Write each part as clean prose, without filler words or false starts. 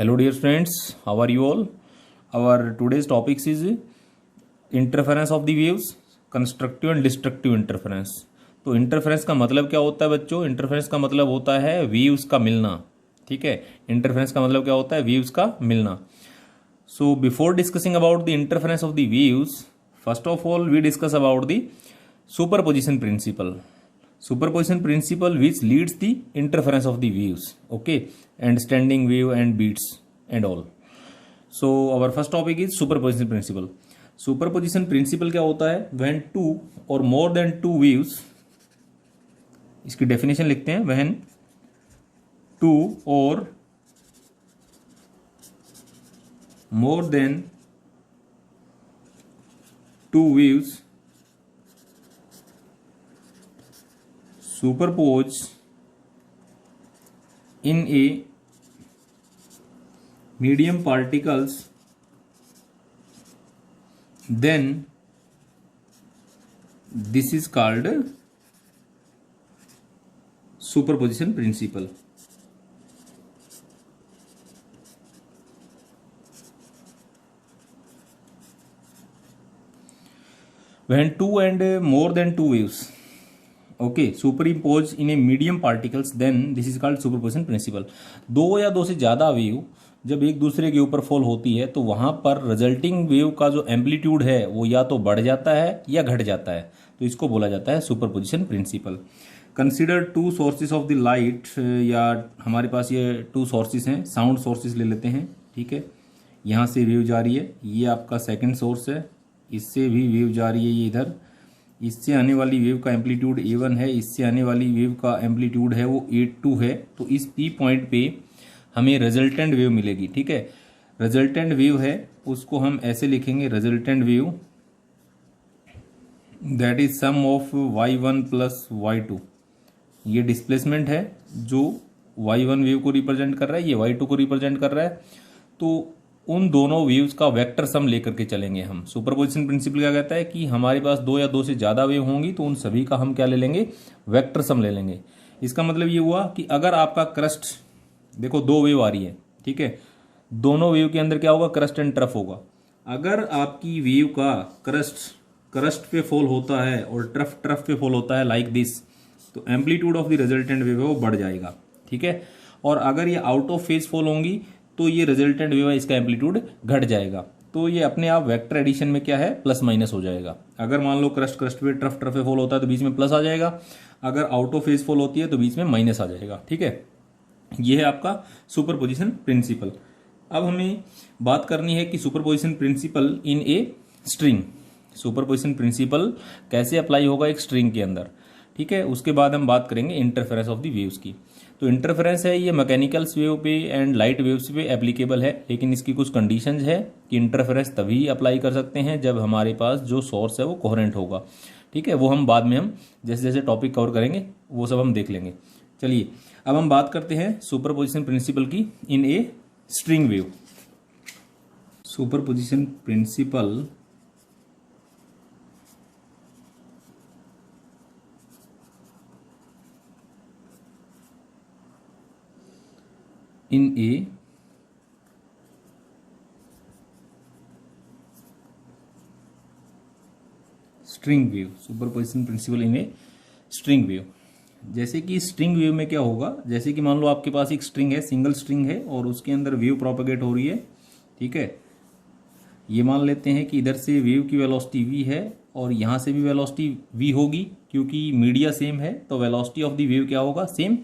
Hello dear friends, how are you all? Our today's topics is interference of the waves, constructive and destructive interference. तो interference का मतलब क्या होता है बच्चों? इंटरफेरेंस का मतलब होता है वेव्स का मिलना. ठीक है, इंटरफेरेंस का मतलब क्या होता है? वेव्स का मिलना. So before discussing about the interference of the waves, first of all we discuss about the superposition principle. Superposition principle which leads the interference of the waves, okay, and standing wave and beats and all. So our first topic is superposition principle. Superposition principle क्या होता है? When two or more than two waves, इसकी definition लिखते हैं. when two or more than two waves superpose in a medium particles, then this is called superposition principle. When two and more than two waves, okay, superimpose in a medium particles, then this is called superposition principle. दो या दो से ज़्यादा wave जब एक दूसरे के ऊपर फॉल होती है तो वहाँ पर रिजल्टिंग वेव का जो एम्पलीट्यूड है वो या तो बढ़ जाता है या घट जाता है, तो इसको बोला जाता है superposition principle. Consider two sources of the light, या हमारे पास ये टू सोर्सेज हैं, साउंड सोर्सेज ले लेते हैं. ठीक है, यहाँ से वेव जा रही है, ये आपका सेकेंड सोर्स है, इससे भी वेव जा रही है, ये इधर. इससे आने वाली वेव का एम्पलीट्यूड A1 है, इससे आने वाली वेव का एम्पलीट्यूड है वो A2 है. तो इस P पॉइंट पे हमें रिजल्टेंट वेव मिलेगी. ठीक है, रिजल्टेंट वेव है उसको हम ऐसे लिखेंगे, resultant wave that is sum of y1 plus y2. ये डिस्प्लेसमेंट है जो y1 वेव को रिप्रेजेंट कर रहा है, ये y2 को रिप्रेजेंट कर रहा है. तो उन दोनों वेव्स का वेक्टर सम लेकर के चलेंगे हम. सुपरपोजिशन प्रिंसिपल क्या कहता है कि हमारे पास दो या दो से ज़्यादा वेव होंगी तो उन सभी का हम क्या ले लेंगे? वेक्टर सम ले लेंगे. इसका मतलब ये हुआ कि अगर आपका क्रस्ट, देखो दो वेव आ रही है, ठीक है, दोनों वेव के अंदर क्या होगा? क्रस्ट एंड ट्रफ होगा. अगर आपकी वेव का क्रस्ट पे फॉल होता है और ट्रफ पे फॉल होता है लाइक दिस, तो amplitude of the resultant wave है वो बढ़ जाएगा. ठीक है, और अगर ये आउट ऑफ फेज फॉल होंगी तो ये रिजल्टेंट वेव है, इसका एम्पलीट्यूड घट जाएगा. तो ये अपने आप वेक्टर एडिशन में क्या है? प्लस माइनस हो जाएगा. अगर मान लो क्रस्ट पे ट्रफ पे फॉल होता है तो बीच में प्लस आ जाएगा, अगर आउट ऑफ फेज फॉल होती है तो बीच में माइनस आ जाएगा. ठीक है, ये है आपका सुपरपोजिशन प्रिंसिपल. अब हमें बात करनी है कि superposition principle in a string. Superposition principle कैसे अप्लाई होगा एक स्ट्रिंग के अंदर. ठीक है, उसके बाद हम बात करेंगे इंटरफेरेंस ऑफ द वेव्स की. तो इंटरफेरेंस है ये मैकेनिकल्स वेव पे एंड लाइट वेव्स पे एप्लीकेबल है, लेकिन इसकी कुछ कंडीशंस है कि इंटरफेरेंस तभी अप्लाई कर सकते हैं जब हमारे पास जो सोर्स है वो कोहेरेंट होगा. ठीक है, वो हम बाद में हम जैसे जैसे टॉपिक कवर करेंगे वो सब हम देख लेंगे. चलिए अब हम बात करते हैं सुपरपोजिशन प्रिंसिपल की in a string wave. Superposition principle in a string wave. Superposition principle in a string wave. जैसे कि स्ट्रिंग वेव में क्या होगा, जैसे कि मान लो आपके पास एक स्ट्रिंग है, सिंगल स्ट्रिंग है और उसके अंदर वेव प्रोपेगेट हो रही है. ठीक है, ये मान लेते हैं कि इधर से वेव की वेलोसिटी v है और यहाँ से भी वेलोसिटी v होगी, क्योंकि मीडिया सेम है तो वेलोसिटी ऑफ द वेव क्या होगा? सेम.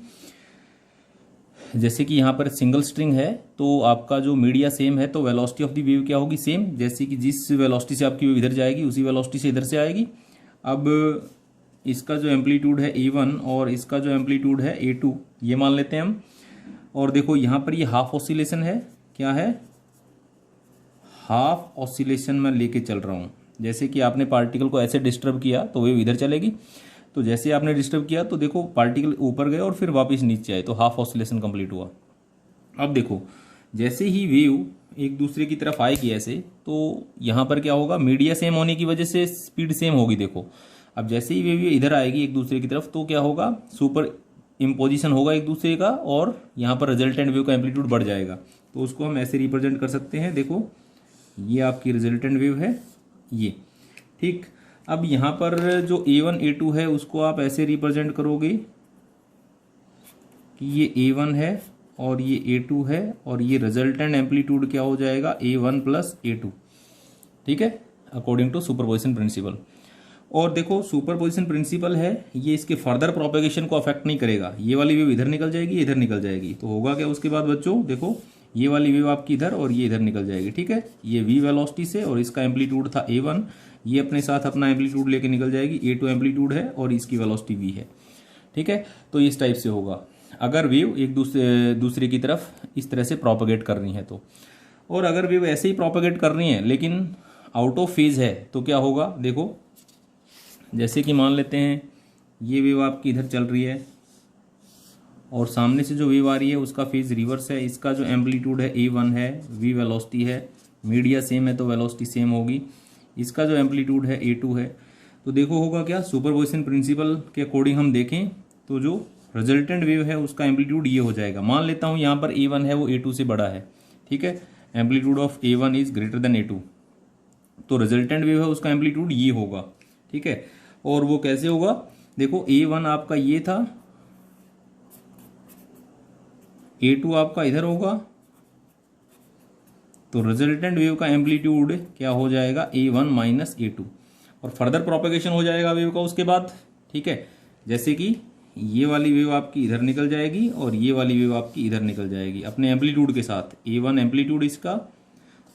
जैसे कि यहाँ पर सिंगल स्ट्रिंग है तो आपका जो मीडिया सेम है तो वेलोसिटी ऑफ द वेव क्या होगी? सेम. जैसे कि जिस वेलोसिटी से आपकी वेव इधर जाएगी उसी वेलोसिटी से इधर से आएगी. अब इसका जो एम्पलीट्यूड है A1 और इसका जो एम्पलीट्यूड है A2, ये मान लेते हैं हम. और देखो यहाँ पर ये हाफ ऑसिलेशन है. क्या है? हाफ ऑसिलेशन में लेके चल रहा हूँ. जैसे कि आपने पार्टिकल को ऐसे डिस्टर्ब किया तो वेव इधर चलेगी, तो जैसे आपने डिस्टर्ब किया तो देखो पार्टिकल ऊपर गए और फिर वापस नीचे आए, तो हाफ ऑसिलेशन कंप्लीट हुआ. अब देखो जैसे ही वेव एक दूसरे की तरफ आएगी ऐसे, तो यहाँ पर क्या होगा? मीडिया सेम होने की वजह से स्पीड सेम होगी. देखो अब जैसे ही वेव इधर आएगी एक दूसरे की तरफ तो क्या होगा? सुपर इम्पोजिशन होगा एक दूसरे का और यहाँ पर रिजल्टेंट वेव का एम्पलीट्यूड बढ़ जाएगा. तो उसको हम ऐसे रिप्रेजेंट कर सकते हैं। देखो ये आपकी रिजल्टेंट वेव है ये, ठीक। अब यहाँ पर जो A1 A2 है उसको आप ऐसे रिप्रेजेंट करोगे कि ये A1 है और ये A2 है और ये रिजल्टेंट एम्पलीट्यूड क्या हो जाएगा A1 प्लस A2, ठीक है, अकॉर्डिंग टू सुपरपोजिशन प्रिंसिपल। और देखो सुपरपोजिशन प्रिंसिपल है, ये इसके फर्दर प्रोपेगेशन को अफेक्ट नहीं करेगा। ये वाली वेव इधर निकल जाएगी, इधर निकल जाएगी, तो होगा क्या उसके बाद बच्चों, देखो ये वाली वेव आपकी इधर और ये इधर निकल जाएगी, ठीक है। ये v वेलोसिटी से और इसका एम्पलीट्यूड था A1, ये अपने साथ अपना एम्पलीट्यूड लेके निकल जाएगी, A2 एम्पलीट्यूड है और इसकी वेलोसिटी v है, ठीक है। तो इस टाइप से होगा अगर वेव एक दूसरे की तरफ इस तरह से प्रोपेगेट कर रही है तो। और अगर वेव ऐसे ही प्रोपेगेट कर रही है लेकिन आउट ऑफ फेज है तो क्या होगा, देखो जैसे कि मान लेते हैं ये वेव आपकी इधर चल रही है और सामने से जो वेव आ रही है उसका फेज रिवर्स है, इसका जो एम्पलीट्यूड है A1 है, v वेलोसिटी है, मीडिया सेम है तो वेलोसिटी सेम होगी, इसका जो एम्पलीट्यूड है A2 है। तो देखो होगा क्या, सुपरपोजिशन प्रिंसिपल के अकॉर्डिंग हम देखें तो जो रिजल्टेंट वेव है उसका एम्पलीट्यूड ये हो जाएगा। मान लेता हूँ यहाँ पर A1 है वो A2 से बड़ा है, ठीक है, amplitude of A1 is greater than A2, तो रिजल्टेंट वेव है उसका एम्पलीट्यूड ये होगा, ठीक है। और वो कैसे होगा, देखो A1 आपका ये था, A2 आपका इधर होगा, तो रिजल्टेंट वेव का एम्पलीट्यूड क्या हो जाएगा A1 माइनस A2, और फर्दर प्रोपेगेशन हो जाएगा वेव का उसके बाद, ठीक है। जैसे कि ये वाली वेव आपकी इधर निकल जाएगी और ये वाली वेव आपकी इधर निकल जाएगी अपने एम्पलीट्यूड के साथ, A1 एम्पलीट्यूड इसका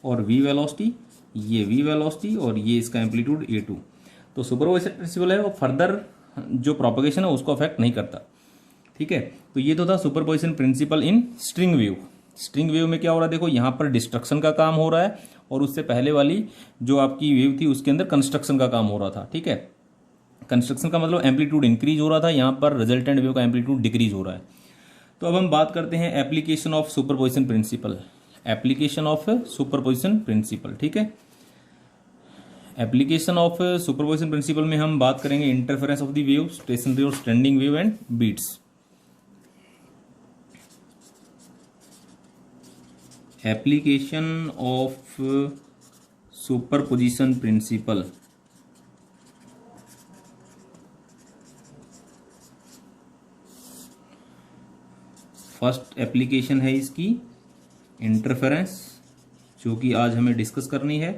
और v वेलोसिटी, ये v वेलोसिटी और ये इसका एम्पलीट्यूड A2। तो सुपरपोजिशन प्रिंसिपल है वो फर्दर जो प्रोपेगेशन है उसको अफेक्ट नहीं करता, ठीक है। तो ये तो था superposition principle in string wave. String wave में क्या हो रहा है, देखो यहाँ पर डिस्ट्रक्शन का काम हो रहा है और उससे पहले वाली जो आपकी वेव थी उसके अंदर कंस्ट्रक्शन का काम हो रहा था, ठीक है। कंस्ट्रक्शन का मतलब एम्पलीट्यूड इंक्रीज हो रहा था, यहाँ पर रिजल्टेंट वेव का एम्पलीट्यूड डिक्रीज हो रहा है। तो अब हम बात करते हैं application of superposition principal, application of superposition principal, ठीक है। एप्लीकेशन ऑफ सुपरपोजिशन प्रिंसिपल में हम बात करेंगे interference of the wave, stationary और standing wave and beats. Application of superposition principle, first application है इसकी इंटरफेरेंस, जो कि आज हमें डिस्कस करनी है।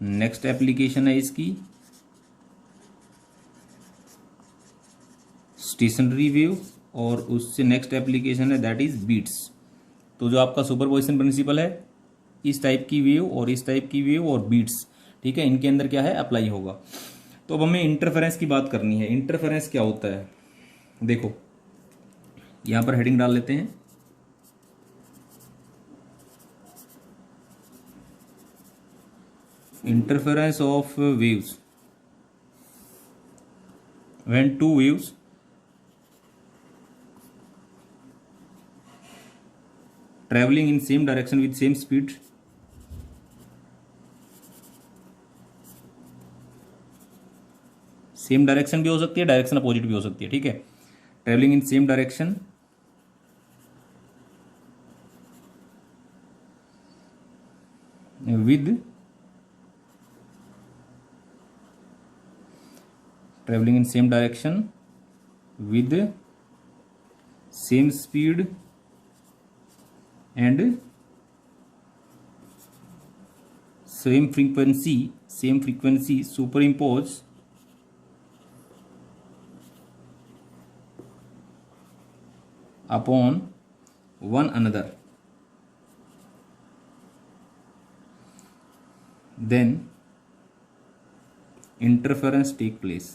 नेक्स्ट एप्लीकेशन है इसकी स्टेशनरी वेव और उससे नेक्स्ट एप्लीकेशन है दैट इज बीट्स। तो जो आपका सुपरपोजिशन प्रिंसिपल है इस टाइप की वेव और इस टाइप की वेव और बीट्स, ठीक है, इनके अंदर क्या है अप्लाई होगा। तो अब हमें इंटरफेरेंस की बात करनी है। इंटरफेरेंस क्या होता है, देखो यहां पर हेडिंग डाल लेते हैं, interference of waves when two waves traveling in same direction with same speed same direction भी हो सकती है, डायरेक्शन अपोजिट भी हो सकती है, ठीक है। Travelling in same direction with traveling in same direction with same speed and same frequency superimpose upon one another, then interference take place।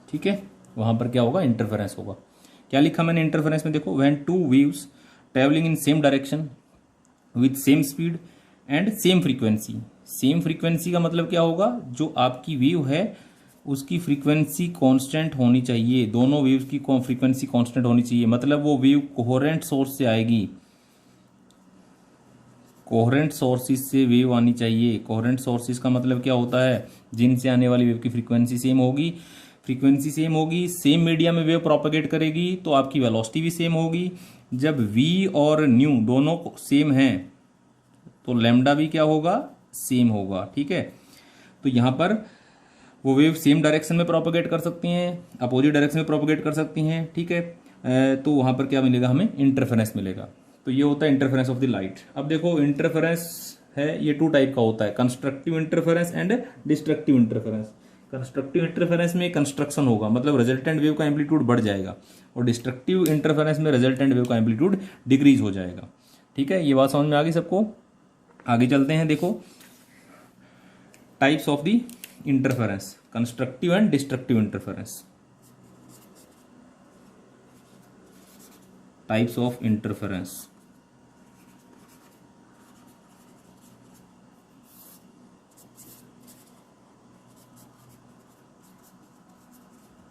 ठीक है, वहां पर क्या होगा इंटरफेरेंस होगा। क्या लिखा मैंने इंटरफेरेंस में, देखो when two waves travelling in same direction with same speed and same frequency. Same frequency का मतलब क्या होगा, जो आपकी वेव है उसकी फ्रीक्वेंसी कांस्टेंट होनी चाहिए, दोनों वेव्स की फ्रीक्वेंसी कांस्टेंट होनी चाहिए, मतलब वो वेव कोहेरेंट सोर्स से आएगी, कोहेरेंट सोर्सेज से वेव आनी चाहिए। कोहेरेंट सोर्सेज का मतलब क्या होता है, जिनसे आने वाली वेव की फ्रीक्वेंसी सेम होगी, फ्रीक्वेंसी सेम होगी, सेम मीडिया में वेव प्रोपेगेट करेगी, तो आपकी वेलोसिटी भी सेम होगी। जब v और न्यू दोनों सेम हैं तो लैम्डा भी क्या होगा, सेम होगा। ठीक है, तो यहाँ पर वो वेव सेम डायरेक्शन में प्रोपेगेट कर सकती हैं, अपोजिट डायरेक्शन में प्रोपेगेट कर सकती हैं। ठीक है, तो वहाँ पर क्या मिलेगा, हमें इंटरफेरेंस मिलेगा। तो ये होता है इंटरफेरेंस ऑफ द लाइट। अब देखो इंटरफेरेंस है, ये 2 टाइप का होता है, constructive interference and destructive interference. Constructive interference में कंस्ट्रक्शन होगा, मतलब रिजल्टेंट वेव का एम्पलीट्यूड बढ़ जाएगा, और डिस्ट्रक्टिव इंटरफेरेंस में रिजल्टेंट वेव का एम्पलीट्यूड डिक्रीज हो जाएगा। ठीक है, ये बात समझ में आ गई सबको। आगे चलते हैं, देखो types of the interference, constructive and destructive interference. Types of interference.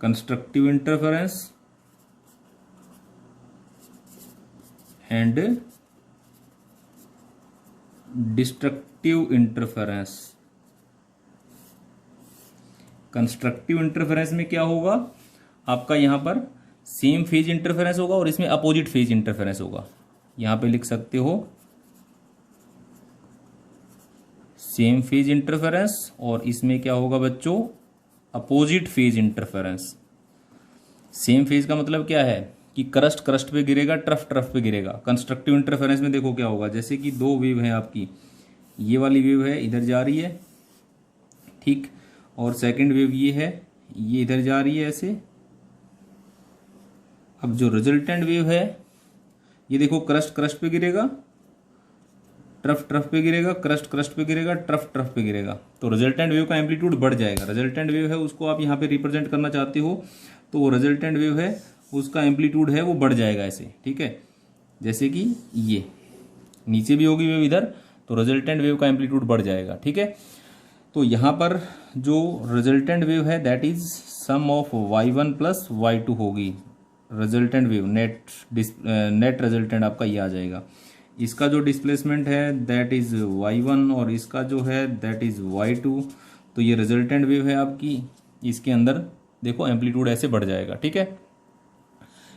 Constructive interference and destructive interference. Constructive interference में क्या होगा, आपका यहां पर सेम फेज इंटरफेरेंस होगा और इसमें अपोजिट फेज इंटरफेरेंस होगा। यहां पे लिख सकते हो सेम फेज इंटरफेरेंस, और इसमें क्या होगा बच्चों, opposite phase interference. Same phase का मतलब क्या है कि क्रस्ट क्रस्ट पे गिरेगा, ट्रफ ट्रफ पे गिरेगा। कंस्ट्रक्टिव इंटरफेरेंस में देखो क्या होगा, जैसे कि 2 वेव है आपकी, ये वाली वेव है इधर जा रही है, ठीक, और सेकंड वेव ये है, ये इधर जा रही है ऐसे। अब जो रिजल्टेंट वेव है ये देखो क्रस्ट क्रस्ट पे गिरेगा, ट्रफ ट्रफ पे गिरेगा, क्रस्ट क्रस्ट पे गिरेगा, ट्रफ ट्रफ पे गिरेगा, तो रिजल्टेंट वेव का एम्पलीट्यूड बढ़ जाएगा। रिजल्टेंट वेव है उसको आप यहाँ पे रिप्रेजेंट करना चाहते हो, तो वो रिजल्टेंट वेव है उसका एम्पलीट्यूड है वो बढ़ जाएगा ऐसे। ठीक है, जैसे कि ये नीचे भी होगी वेव इधर, तो रिजल्टेंट वेव का एम्पलीट्यूड बढ़ जाएगा। ठीक है, तो यहाँ पर जो रिजल्टेंट वेव है that is sum of y1 plus y2 होगी। रिजल्टेंट वेव नेट रिजल्टेंट आपका ये आ जाएगा। इसका जो डिस्प्लेसमेंट है दैट इज y1 और इसका जो है दैट इज y2। तो ये रिजल्टेंट वेव है आपकी, इसके अंदर देखो एम्पलीट्यूड ऐसे बढ़ जाएगा। ठीक है,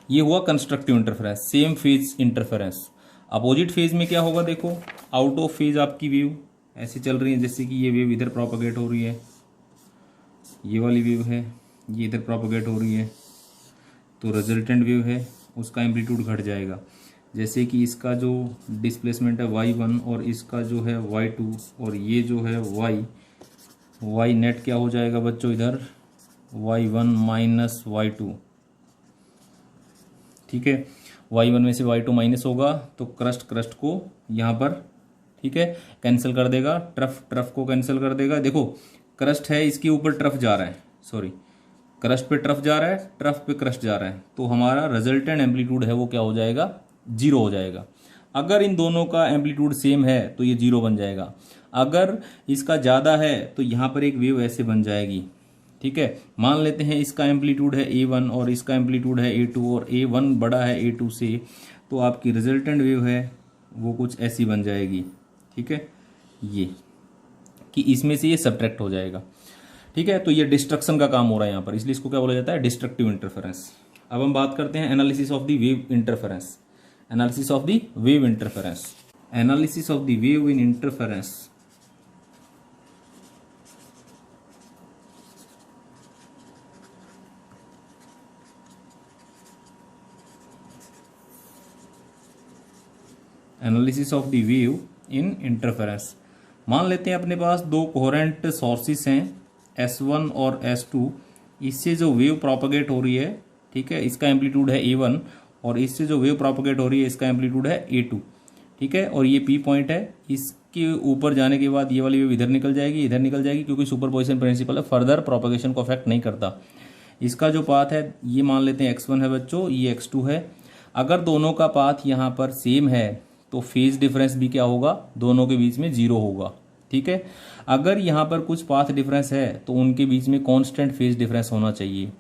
ये हुआ constructive interference, same phase interference. Opposite phase में क्या होगा, देखो आउट ऑफ फेज आपकी वेव ऐसे चल रही है, जैसे कि ये वेव इधर प्रोपेगेट हो रही है, ये वाली वेव है ये इधर प्रोपेगेट हो रही है, तो रिजल्टेंट वेव है उसका एम्पलीट्यूड घट जाएगा। जैसे कि इसका जो डिस्प्लेसमेंट है y1 और इसका जो है y2 और ये जो है y नेट क्या हो जाएगा बच्चों, इधर y1 माइनस y2। ठीक है, y1 में से y2 माइनस होगा तो क्रस्ट क्रस्ट को यहाँ पर, ठीक है, कैंसिल कर देगा, ट्रफ ट्रफ को कैंसिल कर देगा। देखो क्रस्ट है इसके ऊपर ट्रफ जा रहा है, सॉरी क्रस्ट पे ट्रफ जा रहा है, ट्रफ पे क्रस्ट जा रहा है, तो हमारा रिजल्टेंट एम्पलीट्यूड है वो क्या हो जाएगा, 0 हो जाएगा। अगर इन दोनों का एम्पलीट्यूड सेम है तो ये 0 बन जाएगा। अगर इसका ज़्यादा है तो यहाँ पर एक वेव ऐसे बन जाएगी। ठीक है, मान लेते हैं इसका एम्पलीट्यूड है a1 और इसका एम्पलीट्यूड है a2 और a1 बड़ा है a2 से, तो आपकी रिजल्टेंट वेव है वो कुछ ऐसी बन जाएगी। ठीक है, ये कि इसमें से ये सब्ट्रैक्ट हो जाएगा। ठीक है, तो ये डिस्ट्रक्शन का काम हो रहा है यहाँ पर, इसलिए इसको क्या बोला जाता है, डिस्ट्रक्टिव इंटरफेरेंस। अब हम बात करते हैं analysis of the wave interference. Analysis of the wave interference, analysis of the wave in interference. Analysis of the wave in interference. मान लेते हैं अपने पास 2 कोहेरेंट सोर्सेस हैं S1 और S2, इससे जो वेव प्रोपेगेट हो रही है, ठीक है, इसका एम्पलीट्यूड है A1 और इससे जो वेव प्रोपेगेट हो रही है इसका एम्पलीट्यूड है A2। ठीक है, और ये P पॉइंट है, इसके ऊपर जाने के बाद ये वाली वेव इधर निकल जाएगी, इधर निकल जाएगी, क्योंकि सुपरपोजिशन प्रिंसिपल है, फर्दर प्रोपेगेशन को अफेक्ट नहीं करता। इसका जो पाथ है ये मान लेते हैं x1 है बच्चों, ये x2 है। अगर दोनों का पाथ यहाँ पर सेम है तो फेज डिफरेंस भी क्या होगा, दोनों के बीच में 0 होगा। ठीक है, अगर यहाँ पर कुछ पाथ डिफरेंस है तो उनके बीच में कांस्टेंट फेज डिफरेंस होना चाहिए।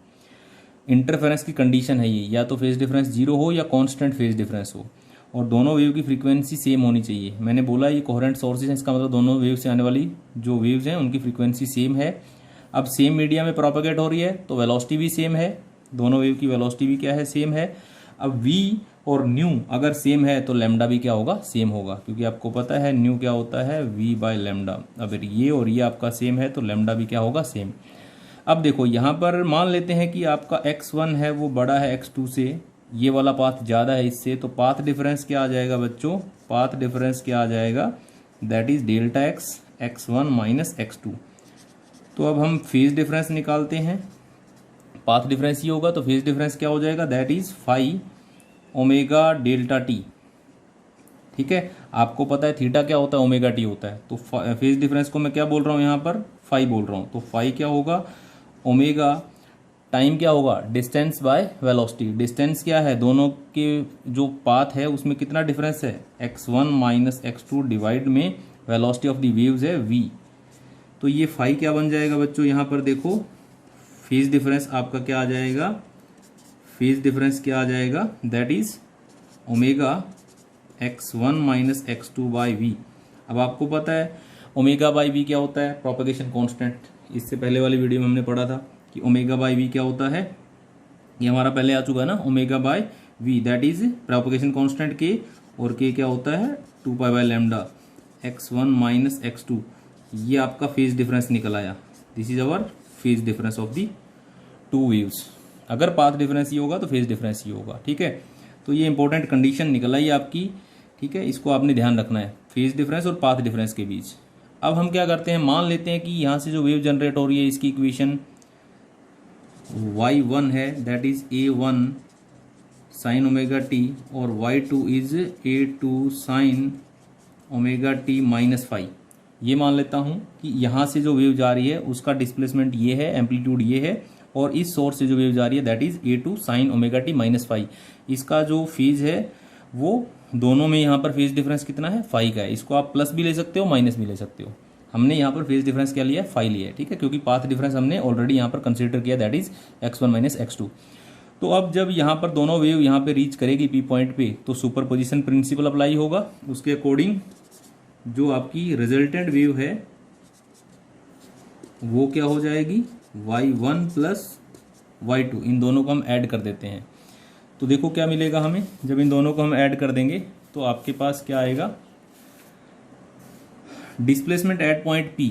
इंटरफेरेंस की कंडीशन है ये, या तो फेज डिफरेंस 0 हो या कांस्टेंट फेज डिफरेंस हो। और दोनों वेव की फ्रीक्वेंसी सेम होनी चाहिए। मैंने बोला ये कोहेरेंट सोर्सेज हैं, इसका मतलब दोनों वेव से आने वाली जो वेव्स हैं उनकी फ्रीक्वेंसी सेम है। अब सेम मीडिया में प्रोपेगेट हो रही है तो वेलोसिटी भी सेम है, दोनों वेव की वेलोसिटी भी क्या है, सेम है। अब v और न्यू अगर सेम है तो लैम्डा भी क्या होगा, सेम होगा, क्योंकि आपको पता है न्यू क्या होता है, v बाय लैम्डा। अगर ये और ये आपका सेम है तो लैम्डा भी क्या होगा, सेम। अब देखो यहाँ पर मान लेते हैं कि आपका x1 है वो बड़ा है x2 से, ये वाला पाथ ज़्यादा है इससे, तो पाथ डिफरेंस क्या आ जाएगा बच्चों, पाथ डिफरेंस क्या आ जाएगा, that is delta x, x1 minus x2। तो अब हम फेज डिफरेंस निकालते हैं, पाथ डिफरेंस ही होगा तो फेज डिफरेंस क्या हो जाएगा, that is phi omega delta t. ठीक है, आपको पता है थीटा क्या होता है, ओमेगा टी होता है, तो फेज डिफरेंस को मैं क्या बोल रहा हूँ यहाँ पर, फाई बोल रहा हूँ। तो फाई क्या होगा, ओमेगा टाइम क्या होगा, डिस्टेंस बाय वेलोसिटी। डिस्टेंस क्या है, दोनों के जो पाथ है उसमें कितना डिफरेंस है, x1 माइनस x2 डिवाइड में वेलोसिटी ऑफ द वेव्स है v। तो ये फाई क्या बन जाएगा बच्चों, यहाँ पर देखो फेज डिफरेंस आपका क्या आ जाएगा, फेज डिफरेंस क्या आ जाएगा, that is omega x1 minus x2 by v. अब आपको पता है ओमेगा बाई वी क्या होता है, प्रोपेगेशन कांस्टेंट। इससे पहले वाली वीडियो में हमने पढ़ा था कि ओमेगा बाई वी क्या होता है, ये हमारा पहले आ चुका है ना, omega by v that is propagation constant k, और के क्या होता है 2 pi by lambda x1 minus x2। ये आपका फेज डिफरेंस निकल आया, this is our phase difference of the two waves. अगर पाथ डिफरेंस ही होगा तो फेज डिफरेंस ही होगा। ठीक है, तो ये इंपॉर्टेंट कंडीशन निकल आई आपकी। ठीक है, इसको आपने ध्यान रखना है, फेज डिफरेंस और पाथ डिफरेंस के बीच। अब हम क्या करते हैं, मान लेते हैं कि यहाँ से जो वेव जनरेट हो रही है इसकी इक्वेशन y1 है, that is a1 sine omega t, और y2 is a2 sine omega t minus phi. ये मान लेता हूँ कि यहाँ से जो वेव जा रही है उसका डिस्प्लेसमेंट ये है, एम्पलीट्यूड ये है, और इस सोर्स से जो वेव जा रही है that is a2 sine omega t minus phi. इसका जो फेज है वो दोनों में यहाँ पर फेज डिफरेंस कितना है, फाई का है। इसको आप प्लस भी ले सकते हो, माइनस भी ले सकते हो। हमने यहाँ पर फेज डिफरेंस क्या लिया है, फाई लिया है। ठीक है, क्योंकि पाथ डिफरेंस हमने ऑलरेडी यहाँ पर कंसीडर किया, that is x1 minus x2। तो अब जब यहाँ पर दोनों वेव यहाँ पे रीच करेगी पी पॉइंट पे तो सुपरपोजिशन प्रिंसिपल अप्लाई होगा। उसके अकॉर्डिंग जो आपकी रिजल्टेंट वेव है वो क्या हो जाएगी, y1 प्लस y2। इन दोनों को हम ऐड कर देते हैं तो देखो क्या मिलेगा हमें, जब इन दोनों को हम ऐड कर देंगे तो आपके पास क्या आएगा, displacement eight point P,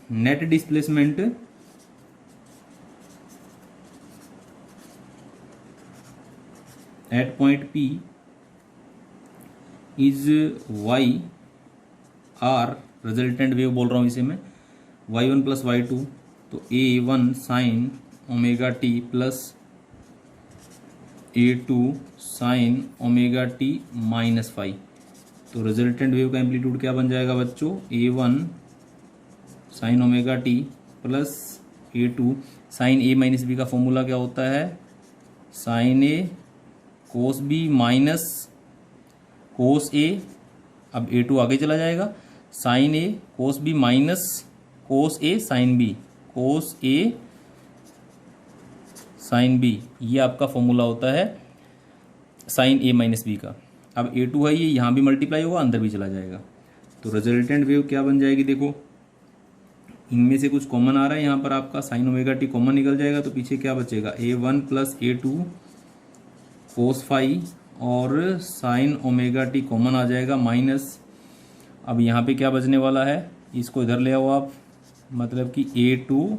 net displacement eight point P is y r, resultant wave बोल रहा हूं इसे मैं, y1 प्लस y2, तो a1 sine omega t plus a2 sine omega t minus phi. तो रिजल्टेंट वेव का एम्पलीट्यूड क्या बन जाएगा बच्चों, a1 sine omega t plus a2 sine a minus b का फॉर्मूला क्या होता है, sine a cos b minus cos a। अब a2 आगे चला जाएगा, sine a cos b minus cos a sine b, cos a sine b, ये आपका फॉर्मूला होता है साइन a माइनस बी का। अब a2 है ये, यहाँ भी मल्टीप्लाई होगा, अंदर भी चला जाएगा, तो रिजल्टेंट वेव क्या बन जाएगी, देखो इनमें से कुछ कॉमन आ रहा है, यहाँ पर आपका साइन ओमेगा टी कॉमन निकल जाएगा, तो पीछे क्या बचेगा, a1 plus a2 cos phi, और साइन ओमेगा टी कॉमन आ जाएगा माइनस। अब यहाँ पे क्या बचने वाला है, इसको इधर ले आओ आप, मतलब कि a2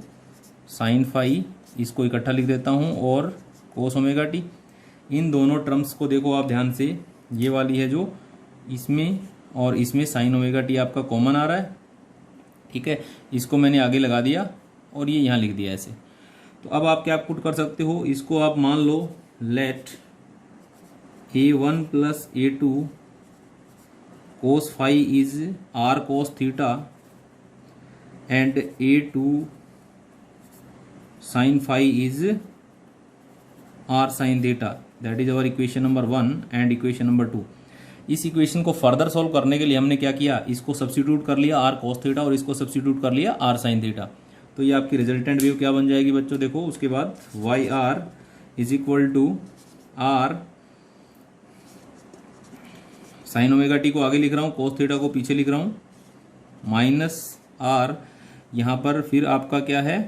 साइन फाई, इसको इकट्ठा लिख देता हूँ, और कोस ओमेगा टी। इन दोनों टर्म्स को देखो आप ध्यान से, ये वाली है जो इसमें और इसमें साइन ओमेगा टी आपका कॉमन आ रहा है। ठीक है, इसको मैंने आगे लगा दिया और ये यहाँ लिख दिया ऐसे। तो अब आप क्या पुट कर सकते हो, इसको आप मान लो let a1 plus a2 cos phi is r cos theta and a2 sine phi is r sine theta, that is our equation number 1 and equation number 2। इस इक्वेशन को फर्दर सॉल्व करने के लिए हमने क्या किया, इसको सब्स्टिट्यूट कर लिया r cos थीटा और इसको सब्स्टिट्यूट कर लिया r sin थीटा। तो ये आपकी रिजल्टेंट वेव क्या बन जाएगी बच्चों, देखो उसके बाद y r is equal to r sine omega t को आगे लिख रहा हूँ, कोस थीटा को पीछे लिख रहा हूँ, माइनस आर यहाँ पर फिर आपका क्या है,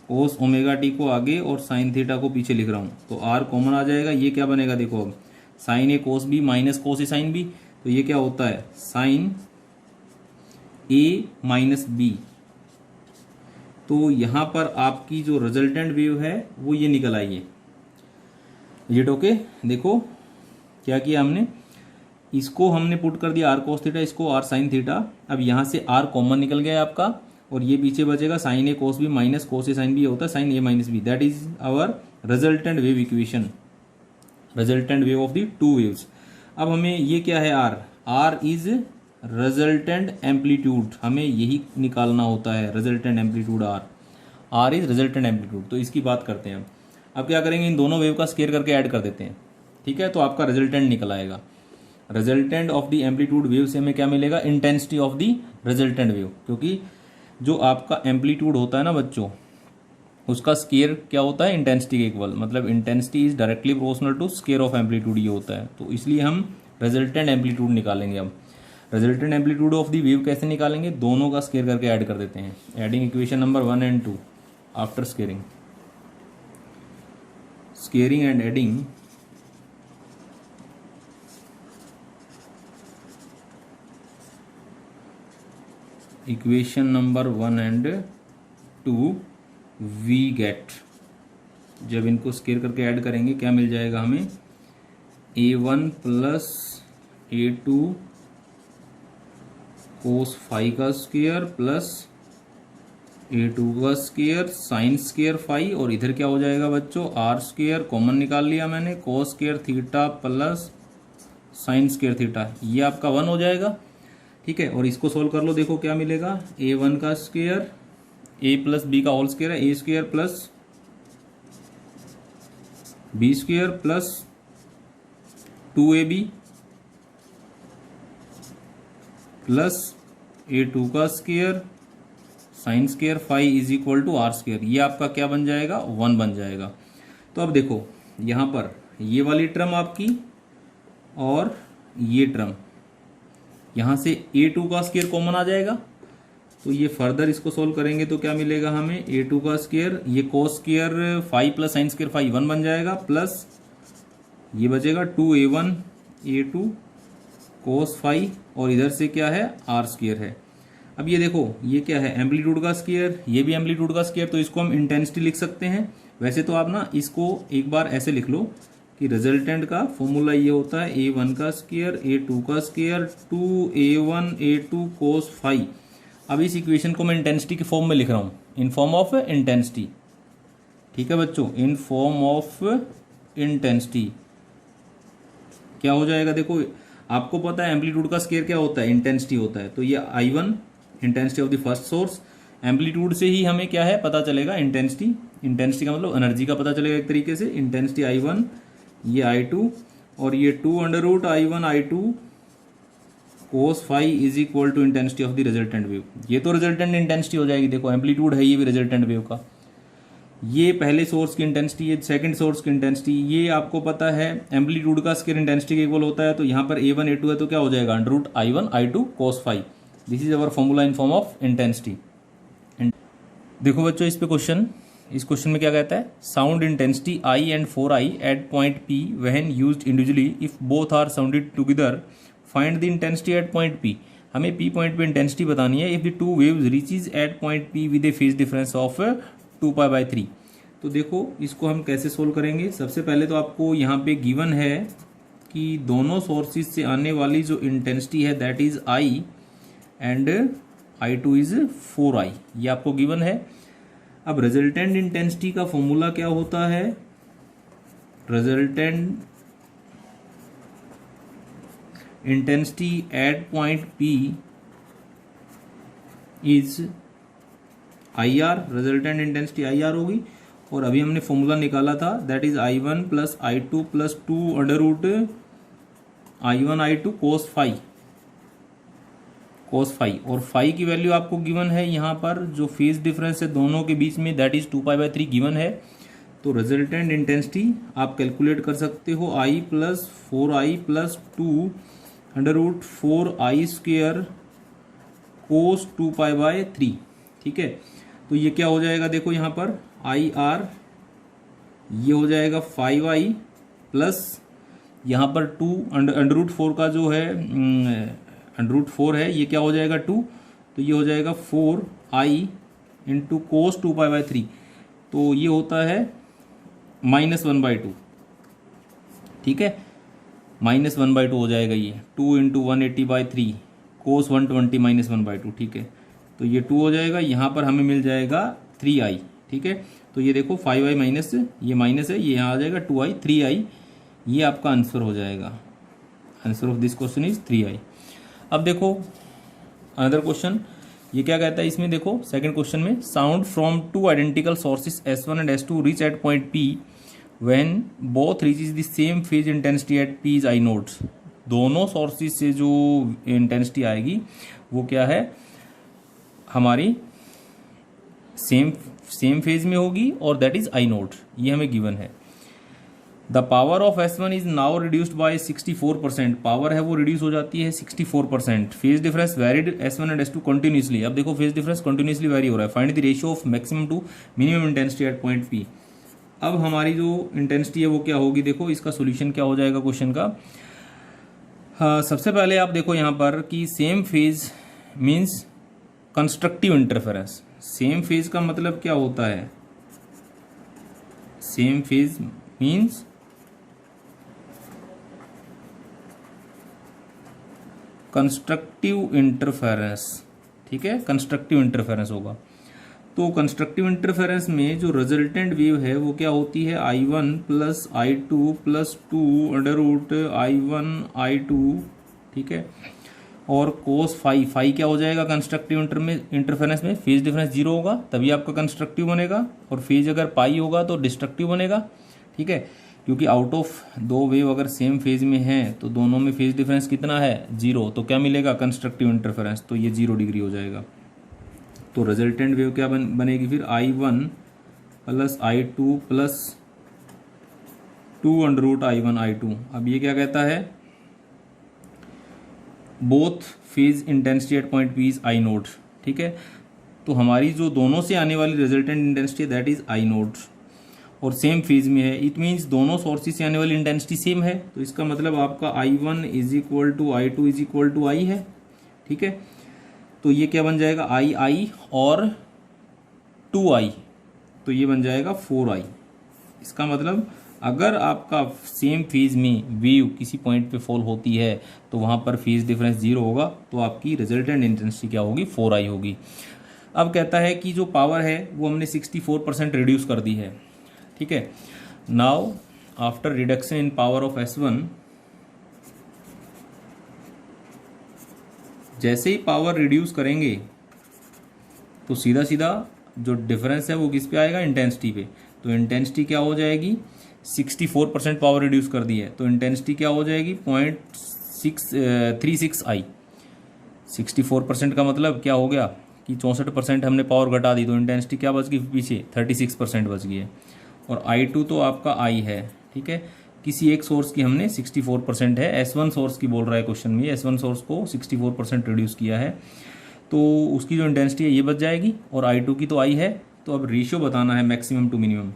कोस ओमेगा टी को आगे और साइन थीटा को पीछे लिख रहा हूँ, तो आर कॉमन आ जाएगा। ये क्या बनेगा देखो, अब sign a cos b minus cos a sine B, तो ये क्या होता है साइन ए माइनस बी। तो यहाँ पर आपकी जो रिजल्टेंट वेव है वो ये निकल आई है। ये ओके, देखो क्या किया हमने, इसको हमने पुट कर दिया आर कोस थीटा, इसको आर साइन थीटा। अब यहाँ से आर कॉमन निकल गया आपका और ये पीछे बचेगा sine a cos b minus cos a sine b, होता है sine a minus b. That is our resultant wave equation, resultant wave of the two waves. अब हमें ये क्या है, आर इज रिजल्टेंट एम्पलीट्यूड, हमें यही निकालना होता है, resultant amplitude r is resultant amplitude. तो इसकी बात करते हैं। अब क्या करेंगे, इन दोनों वेव का स्केयर करके ऐड कर देते हैं, ठीक है, तो आपका रिजल्टेंट निकल आएगा। Resultant of the amplitude wave से हमें क्या मिलेगा, intensity of the resultant wave, क्योंकि जो आपका एम्पलीट्यूड होता है ना बच्चों, उसका स्केयर क्या होता है, इंटेंसिटी के इक्वल, मतलब intensity is directly proportional to square of amplitude, ये होता है। तो इसलिए हम रिजल्टेंट एम्पलीट्यूड निकालेंगे। अब resultant amplitude of the wave कैसे निकालेंगे, दोनों का स्केयर करके ऐड कर देते हैं। Adding equation number 1 and 2 after squaring, squaring and adding equation number 1 and 2 we get, जब इनको स्केयर करके ऐड करेंगे क्या मिल जाएगा हमें, a1 plus a2 cos phi का स्केयर प्लस a2 का स्केयर साइन स्केयर फाई, और इधर क्या हो जाएगा बच्चों, आर स्केयर कॉमन निकाल लिया मैंने, cos square theta plus sine square theta, ये आपका 1 हो जाएगा, ठीक है। और इसको सोल्व कर लो, देखो क्या मिलेगा, a1 का स्केयर a प्लस बी का होल स्केयर है, a square plus b square plus 2ab plus a2 का square sine square phi is equal to r square, ये आपका क्या बन जाएगा, 1 बन जाएगा। तो अब देखो यहाँ पर ये वाली टर्म आपकी और ये टर्म, यहाँ से a2 का स्केयर कॉमन आ जाएगा, तो ये फर्दर इसको सोल्व करेंगे तो क्या मिलेगा हमें, a2 का स्केयर, ये cos square phi plus sine square phi 1 बन जाएगा, प्लस ये बचेगा 2a1 a2 कोस फाई, और इधर से क्या है, आर स्केयर है। अब ये देखो ये क्या है, एम्पलीट्यूड का स्केयर, ये भी एम्पलीट्यूड का स्केयर, तो इसको हम इंटेंसिटी लिख सकते हैं। वैसे तो आप ना इसको एक बार ऐसे लिख लो कि रिजल्टेंट का फॉर्मूला ये होता है a1 का स्केयर a2 का square 2a1 a2 cos phi. अब इस इक्वेशन को मैं इंटेंसिटी के फॉर्म में लिख रहा हूँ, इन फॉर्म ऑफ इंटेंसिटी, ठीक है बच्चों, इन फॉर्म ऑफ इंटेंसिटी। क्या हो जाएगा, देखो आपको पता है एम्पलीट्यूड का स्केयर क्या होता है, इंटेंसिटी होता है, तो ये I1 intensity of the first source, amplitude से ही हमें क्या है पता चलेगा, इंटेंसिटी, इंटेंसिटी का मतलब एनर्जी का पता चलेगा एक तरीके से, इंटेंसिटी I1, ये I2, और ये 2√I1 I2 cos phi is equal to intensity of the resultant wave. ये तो रिजल्टेंट इंटेंसिटी हो जाएगी, देखो एम्पलीट्यूड है ये भी रिजल्टेंट वेव का, ये पहले सोर्स की इंटेंसिटी, ये सेकंड सोर्स की इंटेंसिटी, ये आपको पता है एम्पलीट्यूड का स्केयर इंटेंसिटी के इक्वल होता है, तो यहाँ पर a1 a2 है तो क्या हो जाएगा, √I1 I2 cos phi. This is our formula in form of intensity. देखो बच्चों इस पे क्वेश्चन, इस क्वेश्चन में क्या कहता है, sound intensity I and 4I at point P when used individually if both are sounded together find the intensity at point P। हमें P पॉइंट पे इंटेंसिटी बतानी है if the two waves reaches at point P with a phase difference of 2π/3। तो देखो इसको हम कैसे solve करेंगे, सबसे पहले तो आपको यहाँ पे गिवन है कि दोनों सोर्सेज से आने वाली जो इंटेंसिटी है that is I and I2 is 4I, ये आपको गिवन है। अब रिजल्टेंट इंटेंसिटी का फॉर्मूला क्या होता है, resultant intensity at point P is IR, resultant intensity IR होगी, और अभी हमने फॉर्मूला निकाला था that is I1 plus I2 plus 2√I1 I2 cos phi, और फाई की वैल्यू आपको गिवन है यहाँ पर, जो फेज डिफरेंस है दोनों के बीच में दैट इज 2π/3 गिवन है। तो रिजल्टेंट इंटेंसिटी आप कैलकुलेट कर सकते हो I plus 4I plus 2 √4i² cos 2π/3, ठीक है। तो ये क्या हो जाएगा, देखो यहाँ पर IR ये हो जाएगा 5i प्लस यहाँ पर 2 √4 का जो है √4 है, ये क्या हो जाएगा 2, तो ये हो जाएगा 4i इंटू कोस 2π/3, तो ये होता है -1/2, ठीक है। -1/2 हो जाएगा ये, 2 × 180/3 कोस 120 -1/2, ठीक है। तो ये 2 हो जाएगा, यहाँ पर हमें मिल जाएगा 3i, ठीक है। तो ये देखो 5i माइनस, ये माइनस है, ये यहाँ आ जाएगा 2i, 3i, ये आपका आंसर हो जाएगा। Answer of this question is 3i। अब देखो अनदर क्वेश्चन, ये क्या कहता है इसमें, देखो सेकंड क्वेश्चन में, sound from 2 identical sources S1 and S2 reach at point P when both reaches the same phase intensity at P is I notes. दोनों सोर्सेस से जो इंटेंसिटी आएगी वो क्या है, हमारी सेम फेज में होगी और दैट इज I नोट, ये हमें गिवन है। The power of S1 is now reduced by 64%, power है वो रिड्यूस हो जाती है 64%। Phase difference varied S1 and S2 continuously, अब देखो फेज डिफरेंस कंटिन्यूसली वेरी हो रहा है। Find the ratio of maximum to minimum intensity at point P। अब हमारी जो इंटेंसिटी है वो क्या होगी, देखो इसका सोल्यूशन क्या हो जाएगा क्वेश्चन का। सबसे पहले आप देखो यहाँ पर कि same phase means constructive interference. Same phase का मतलब क्या होता है, same phase means constructive interference, ठीक है, कंस्ट्रक्टिव इंटरफेरेंस होगा। तो कंस्ट्रक्टिव इंटरफेरेंस में जो रिजल्टेंट वेव है वो क्या होती है, I1 plus I2 plus 2 √I1 I2, ठीक है। और कोस फाई क्या हो जाएगा कंस्ट्रक्टिव इंटरफेरेंस में, फेज डिफरेंस 0 होगा तभी आपका कंस्ट्रक्टिव बनेगा, और फेज अगर पाई होगा तो डिस्ट्रक्टिव बनेगा, ठीक है। क्योंकि आउट ऑफ दो वेव अगर सेम फेज में हैं तो दोनों में फेज डिफरेंस कितना है, 0, तो क्या मिलेगा कंस्ट्रक्टिव इंटरफेरेंस, तो ये 0 डिग्री हो जाएगा। तो रिजल्टेंट वेव क्या बनेगी फिर, I1 plus I2 plus 2 √I1 I2। अब ये क्या कहता है, both phase intensity at point P is I note, ठीक है। तो हमारी जो दोनों से आने वाली resultant intensity that is I note और सेम फेज में है, इट मीन्स दोनों सोर्सेज से आने वाली इंटेंसिटी सेम है। तो इसका मतलब आपका I1 is equal to I2 is equal to I है, ठीक है। तो ये क्या बन जाएगा, I और 2I, तो ये बन जाएगा 4I। इसका मतलब अगर आपका सेम फेज में वेव किसी पॉइंट पे फॉल होती है तो वहाँ पर फेज डिफरेंस 0 होगा, तो आपकी रिजल्टेंट इंटेंसिटी क्या होगी, 4I होगी। अब कहता है कि जो पावर है वो हमने 64% रिड्यूस कर दी है, ठीक है। Now after reduction in power of S1, जैसे ही पावर रिड्यूस करेंगे तो सीधा सीधा जो डिफरेंस है वो किस पे आएगा, इंटेंसिटी पे। तो इंटेंसिटी क्या हो जाएगी, 64% पावर रिड्यूस कर दी है तो इंटेंसिटी क्या हो जाएगी, 0.36I। 64% का मतलब क्या हो गया कि 64% हमने पावर घटा दी, तो इंटेंसिटी क्या बच गई पीछे, 36% बच गई है। और I2 तो आपका I है, ठीक है। किसी एक सोर्स की हमने 64% है, S1 सोर्स की बोल रहा है क्वेश्चन में, S1 सोर्स को 64% रिड्यूस किया है, तो उसकी जो इंटेंसिटी है ये बच जाएगी, और I2 की तो I है। तो अब रेशियो बताना है maximum to minimum,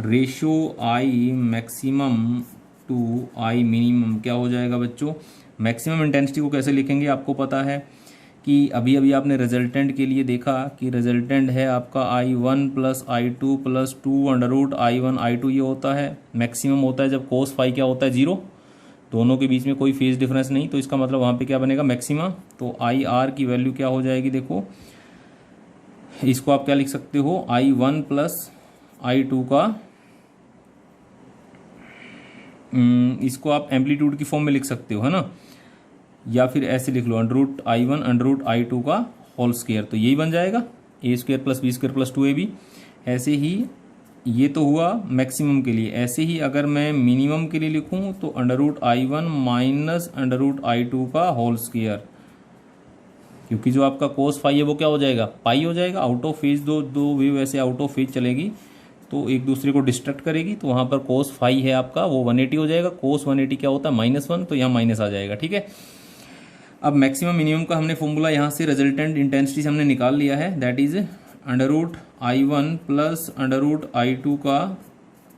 ratio I maximum to I minimum क्या हो जाएगा बच्चों। मैक्सिमम इंटेंसिटी को कैसे लिखेंगे, आपको पता है कि अभी अभी आपने रिजल्टेंट के लिए देखा कि रिजल्टेंट है आपका I1 plus I2 plus 2 √I1 I2, ये होता है मैक्सिमम होता है जब कोस फाई क्या होता है, 0, दोनों के बीच में कोई फेज डिफरेंस नहीं, तो इसका मतलब वहाँ पे क्या बनेगा, मैक्सिमा। तो IR की वैल्यू क्या हो जाएगी, देखो इसको आप क्या लिख सकते हो, I1 प्लस I2 का, इसको आप एम्पलीट्यूड की फॉर्म में लिख सकते हो, है ना, या फिर ऐसे लिख लो √I1 √I2 का होल स्क्वायर, तो यही बन जाएगा A² plus B² plus 2AB। ऐसे ही ये तो हुआ मैक्सिमम के लिए, ऐसे ही अगर मैं मिनिमम के लिए लिखूं तो √I1 माइनस √I2 का होल स्क्वायर, क्योंकि जो आपका कोस फाई है वो क्या हो जाएगा, पाई हो जाएगा। आउट ऑफ फेज दो वेव ऐसे आउट ऑफ फेज चलेगी तो एक दूसरे को डिस्ट्रैक्ट करेगी, तो वहाँ पर कोस फाई है आपका वो 180 हो जाएगा। कोस 180 क्या होता है -1, तो यहाँ माइनस आ जाएगा। ठीक है, अब मैक्सिमम मिनिमम का हमने फॉर्मूला यहाँ से रिजल्टेंट इंटेंसिटी से हमने निकाल लिया है, that is √I1 plus √I2 का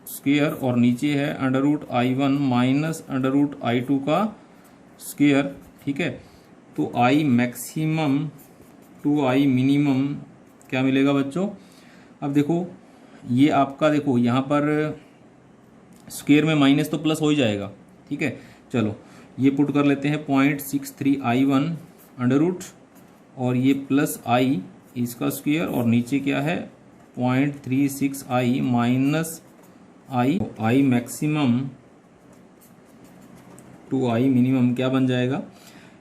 स्क्वायर, और नीचे है √I1 माइनस √I2 का स्क्वायर। ठीक है, तो I maximum to I minimum क्या मिलेगा बच्चों। अब देखो ये आपका, देखो यहाँ पर स्क्वायर में माइनस तो प्लस हो ही जाएगा। ठीक है, चलो ये पुट कर लेते हैं 0.63I1 अंडर √ और ये प्लस I इसका स्क्वायर, और नीचे क्या है 0.36I minus I maximum to I minimum क्या बन जाएगा,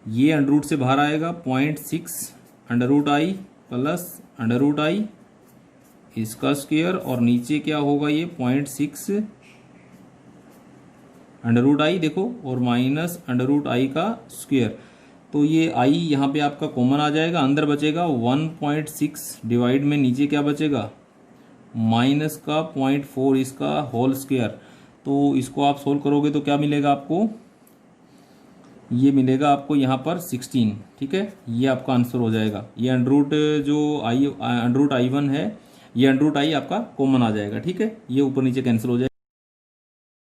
ये अंडर √ से बाहर आएगा 0.6 √I प्लस √I इसका स्क्वायर, और नीचे क्या होगा ये 0.6 √I देखो, और माइनस √I का स्क्वायर। तो ये I यहाँ पे आपका कॉमन आ जाएगा, अंदर बचेगा 1.6 डिवाइड में नीचे क्या बचेगा माइनस का 0.4 इसका होल स्क्वायर। तो इसको आप सोल्व करोगे तो क्या मिलेगा आपको, ये मिलेगा आपको यहाँ पर 16। ठीक है, ये आपका आंसर हो जाएगा। ये अंडर √ जो √I1 है, ये √I आपका कॉमन आ जाएगा। ठीक है, ये ऊपर नीचे कैंसिल हो जाएगा।